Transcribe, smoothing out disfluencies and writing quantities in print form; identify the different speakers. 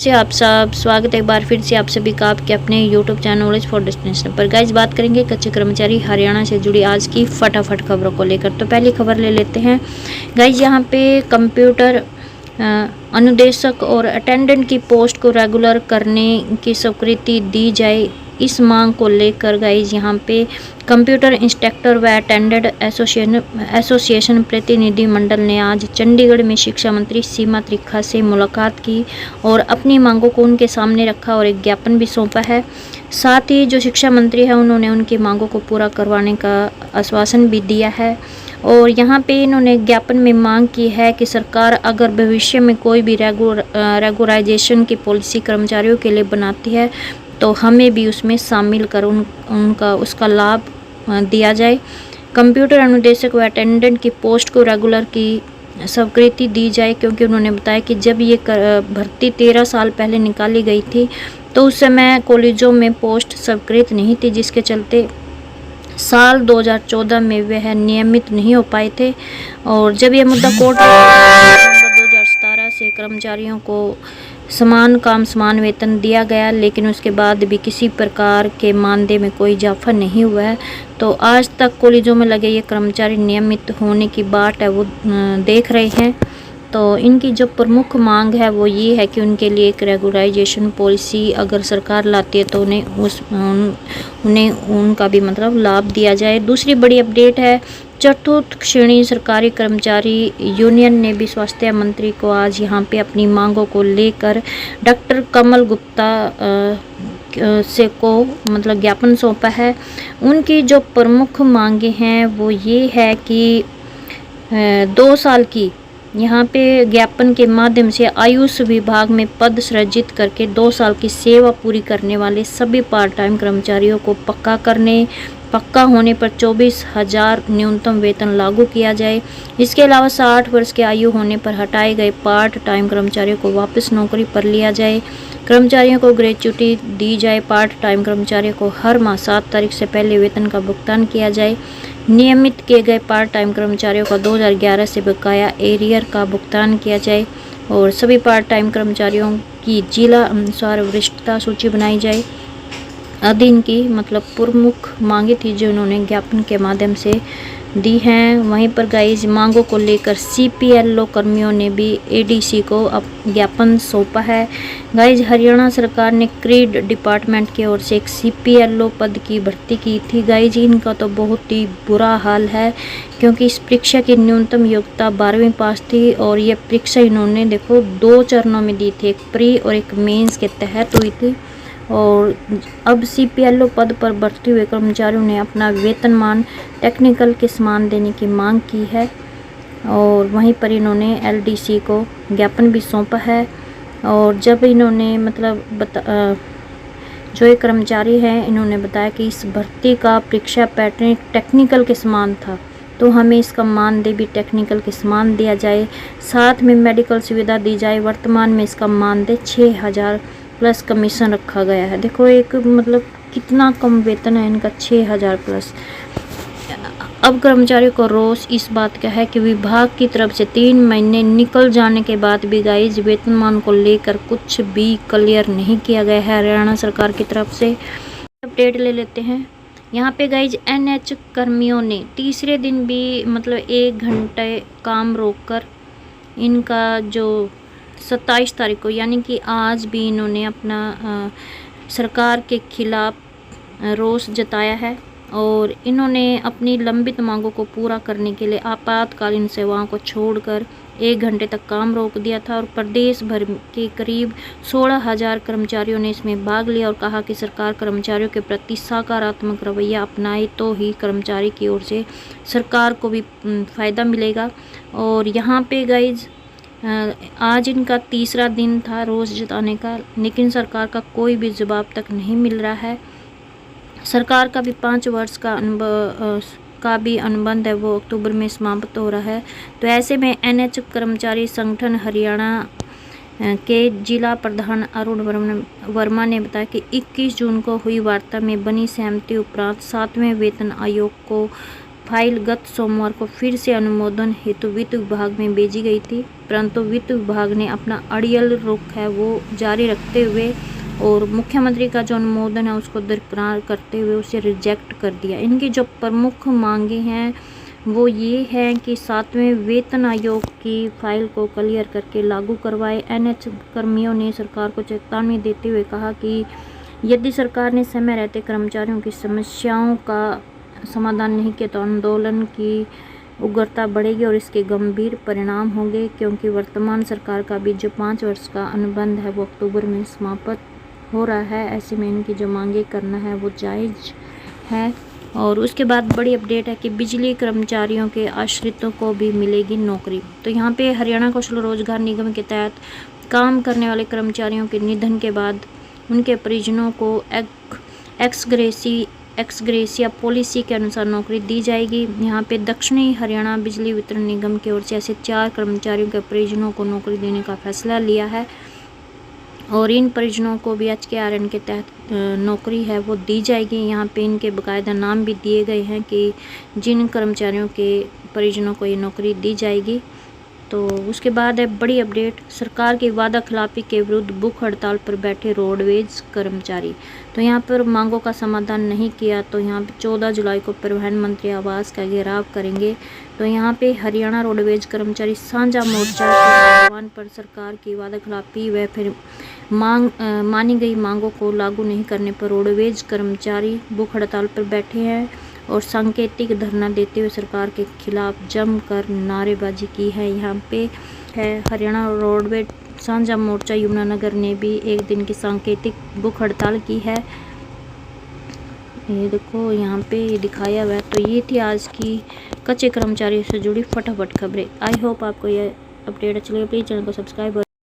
Speaker 1: से आप सब स्वागत है एक बार फिर से आप सभी का आपके अपने YouTube channel knowledge for destination पर। गाइज बात करेंगे कच्चे कर्मचारी हरियाणा से जुड़ी आज की फटाफट खबरों को लेकर। तो पहली खबर ले लेते हैं गाइज। यहाँ पे कंप्यूटर अनुदेशक और अटेंडेंट की पोस्ट को रेगुलर करने की स्वीकृति दी जाए, इस मांग को लेकर गाइज यहाँ पे कंप्यूटर इंस्ट्रक्टर व अटेंडेंट एसोसिएशन प्रतिनिधि मंडल ने आज चंडीगढ़ में शिक्षा मंत्री सीमा त्रिखा से मुलाकात की और अपनी मांगों को उनके सामने रखा और एक ज्ञापन भी सौंपा है। साथ ही जो शिक्षा मंत्री है उन्होंने उनकी मांगों को पूरा करवाने का आश्वासन भी दिया है। और यहाँ पे इन्होंने ज्ञापन में मांग की है कि सरकार अगर भविष्य में कोई भी रेगुलराइजेशन की पॉलिसी कर्मचारियों के लिए बनाती है तो हमें भी उसमें शामिल कर उसका लाभ दिया जाए। कंप्यूटर अनुदेशक व अटेंडेंट की पोस्ट को रेगुलर की स्वीकृति दी जाए, क्योंकि उन्होंने बताया कि जब ये भर्ती 13 साल पहले निकाली गई थी तो उस समय कॉलेजों में पोस्ट स्वीकृत नहीं थी, जिसके चलते साल 2014 में वह नियमित नहीं हो पाए थे। और जब यह मुद्दा कोर्ट नवंबर 2017 से कर्मचारियों को समान काम समान वेतन दिया गया, लेकिन उसके बाद भी किसी प्रकार के मानदेय में कोई इजाफा नहीं हुआ है। तो आज तक कॉलेजों में लगे ये कर्मचारी नियमित होने की बाट है वो देख रहे हैं। तो इनकी जो प्रमुख मांग है वो ये है कि उनके लिए एक रेगुलराइजेशन पॉलिसी अगर सरकार लाती है तो उन्हें उनका भी मतलब लाभ दिया जाए। दूसरी बड़ी अपडेट है, चतुर्थ श्रेणी सरकारी कर्मचारी यूनियन ने भी स्वास्थ्य मंत्री को आज यहाँ पे अपनी मांगों को लेकर डॉक्टर कमल गुप्ता से को मतलब ज्ञापन सौंपा है। उनकी जो प्रमुख मांगे हैं वो ये है कि 2 साल की यहाँ पे ज्ञापन के माध्यम से आयुष विभाग में पद सृजित करके 2 साल की सेवा पूरी करने वाले सभी पार्ट टाइम कर्मचारियों को पक्का होने पर 24,000 न्यूनतम वेतन लागू किया जाए। इसके अलावा 60 वर्ष की आयु होने पर हटाए गए पार्ट टाइम कर्मचारियों को वापस नौकरी पर लिया जाए। कर्मचारियों को ग्रेच्युटी दी जाए। पार्ट टाइम कर्मचारियों को हर माह 7 तारीख से पहले वेतन का भुगतान किया जाए। नियमित किए गए पार्ट टाइम कर्मचारियों का 2011 से बकाया एरियर का भुगतान किया जाए और सभी पार्ट टाइम कर्मचारियों की जिला अनुसार वरिष्ठता सूची बनाई जाए। आदि इनकी मतलब प्रमुख मांगे थी जो उन्होंने ज्ञापन के माध्यम से दी हैं। वहीं पर गाइज मांगों को लेकर CPLO कर्मियों ने भी ADC को अब ज्ञापन सौंपा है। गाइज हरियाणा सरकार ने क्रीड डिपार्टमेंट की ओर से एक CPLO पद की भर्ती की थी। गाइज इनका तो बहुत ही बुरा हाल है, क्योंकि इस परीक्षा की न्यूनतम योग्यता 12वीं पास थी और ये परीक्षा इन्होंने देखो 2 चरणों में दी थी, एक प्री और एक मेंस के तहत हुई थी। और अब CPLO पद पर भर्ती हुए कर्मचारियों ने अपना वेतनमान टेक्निकल के समान देने की मांग की है और वहीं पर इन्होंने LDC को ज्ञापन भी सौंपा है। और जब इन्होंने मतलब जो एक कर्मचारी हैं इन्होंने बताया कि इस भर्ती का परीक्षा पैटर्न टेक्निकल के समान था, तो हमें इसका मानदेय भी टेक्निकल के समान दिया जाए, साथ में मेडिकल सुविधा दी जाए। वर्तमान में इसका मानदेय 6,000 प्लस कमीशन रखा गया है। देखो एक मतलब कितना कम वेतन है इनका, 6,000 प्लस। अब कर्मचारियों को रोष इस बात का है कि विभाग की तरफ से 3 महीने निकल जाने के बाद भी गाइज वेतनमान को लेकर कुछ भी क्लियर नहीं किया गया है हरियाणा सरकार की तरफ से। अपडेट ले लेते हैं। यहाँ पे गाइज NH कर्मियों ने तीसरे दिन भी मतलब 1 घंटे काम रोककर इनका जो 27 तारीख को यानी कि आज भी इन्होंने अपना सरकार के खिलाफ रोष जताया है और इन्होंने अपनी लंबित मांगों को पूरा करने के लिए आपातकालीन सेवाओं को छोड़कर 1 घंटे तक काम रोक दिया था। और प्रदेश भर के करीब 16,000 कर्मचारियों ने इसमें भाग लिया और कहा कि सरकार कर्मचारियों के प्रति सकारात्मक रवैया अपनाए तो ही कर्मचारी की ओर से सरकार को भी फ़ायदा मिलेगा। और यहाँ पे गाइज आज इनका तीसरा दिन था रोज़ जताने का, लेकिन सरकार का कोई भी जवाब तक नहीं मिल रहा है। सरकार का भी 5 वर्ष का अनुबंध है वो अक्टूबर में समाप्त हो रहा है। तो ऐसे में NH कर्मचारी संगठन हरियाणा के जिला प्रधान अरुण वर्मा ने बताया कि 21 जून को हुई वार्ता में बनी सहमति उपरांत 7वें वेतन आयोग को फाइल गत सोमवार को फिर से अनुमोदन हेतु वित्त विभाग में भेजी गई थी, परंतु वित्त विभाग ने अपना अड़ियल रुख है वो जारी रखते हुए और मुख्यमंत्री का जो अनुमोदन है उसको दरकिनार करते हुए उसे रिजेक्ट कर दिया। इनकी जो प्रमुख मांगे हैं वो ये हैं कि 7वें वेतन आयोग की फाइल को क्लियर करके लागू करवाए। एनएच कर्मियों ने सरकार को चेतावनी देते हुए कहा कि यदि सरकार ने समय रहते कर्मचारियों की समस्याओं का समाधान नहीं किया तो आंदोलन की उग्रता बढ़ेगी और इसके गंभीर परिणाम होंगे, क्योंकि वर्तमान सरकार का भी जो 5 वर्ष का अनुबंध है वो अक्टूबर में समाप्त हो रहा है। ऐसे में इनकी जो मांगे करना है वो जायज़ है। और उसके बाद बड़ी अपडेट है कि बिजली कर्मचारियों के आश्रितों को भी मिलेगी नौकरी। तो यहाँ पे हरियाणा कौशल रोजगार निगम के तहत काम करने वाले कर्मचारियों के निधन के बाद उनके परिजनों को एक्सग्रेसिया पॉलिसी के अनुसार नौकरी दी जाएगी। यहाँ पे दक्षिणी हरियाणा बिजली वितरण निगम की ओर से ऐसे 4 कर्मचारियों के परिजनों को नौकरी देने का फैसला लिया है और इन परिजनों को भी HKRN के तहत नौकरी है वो दी जाएगी। यहाँ पे इनके बाकायदा नाम भी दिए गए हैं कि जिन कर्मचारियों के परिजनों को ये नौकरी दी जाएगी। तो उसके बाद है बड़ी अपडेट, सरकार की वादा खिलाफी के विरुद्ध भूख हड़ताल पर बैठे रोडवेज कर्मचारी। तो यहाँ पर मांगों का समाधान नहीं किया तो यहाँ पे 14 जुलाई को परिवहन मंत्री आवास का घेराव करेंगे। तो यहाँ पे हरियाणा रोडवेज कर्मचारी साझा मोर्चा के आह्वान पर सरकार की वादा खिलाफी व फिर मानी गई मांगों को लागू नहीं करने पर रोडवेज कर्मचारी भूख हड़ताल पर बैठे हैं और सांकेतिक धरना देते हुए सरकार के खिलाफ जमकर नारेबाजी की है। यहाँ पे है हरियाणा रोडवेज साझा मोर्चा यमुनानगर ने भी एक दिन की सांकेतिक भूख हड़ताल की है। ये देखो यहाँ पे ये दिखाया हुआ है। तो ये थी आज की कच्चे कर्मचारियों से जुड़ी फटाफट खबरें। आई होप आपको ये अपडेट अच्छी लगी। प्लीज़ चैनल को सब्सक्राइब